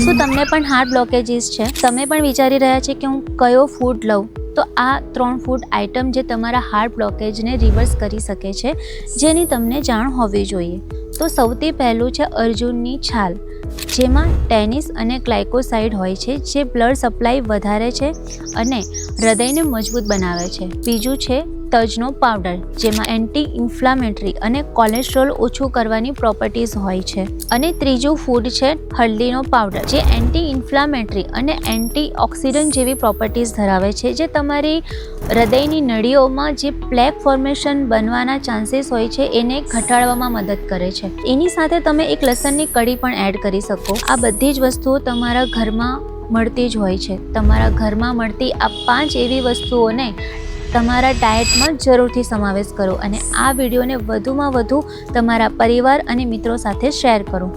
શું તમને પણ હાર્ટ બ્લોકેજીસ છે? તમે પણ વિચારી રહ્યા છે કે હું કયો ફૂડ લઉં? તો આ 3 ફૂડ આઇટમ જે તમારા હાર્ટ બ્લોકેજને રિવર્સ કરી શકે છે, જેની તમને જાણ હોવી જોઈએ. તો સૌથી પહેલું છે અર્જુનની છાલ, જેમાં ટેનિસ અને ગ્લાયકોસાઇડ હોય છે, જે બ્લડ સપ્લાય વધારે છે અને હૃદયને મજબૂત બનાવે છે. બીજું છે તજનો પાવડર, જેમાં એન્ટી ઇન્ફ્લામેટરી અને કોલેસ્ટ્રોલ ઓછું કરવાની પ્રોપર્ટીઝ હોય છે. અને ત્રીજું ફૂડ છે હલ્દીનો પાવડર, જે એન્ટી ઇન્ફ્લામેટરી અને એન્ટીઓક્સિડન્ટ જેવી પ્રોપર્ટીઝ ધરાવે છે, જે તમારી હૃદયની નળીઓમાં જે પ્લેક ફોર્મેશન બનવાના ચાન્સીસ હોય છે એને ઘટાડવામાં મદદ કરે છે. એની સાથે તમે એક લસણની કળી પણ એડ કરી શકો. આ બધી જ વસ્તુઓ તમારા ઘરમાં મળતી જ હોય છે. તમારા ઘરમાં મળતી આ 5 એવી વસ્તુઓને તમારા ડાયટમાં જરૂરથી સમાવેશ કરો અને આ વિડીયોને વધુમાં વધુ તમારા પરિવાર અને મિત્રો સાથે શેર કરો.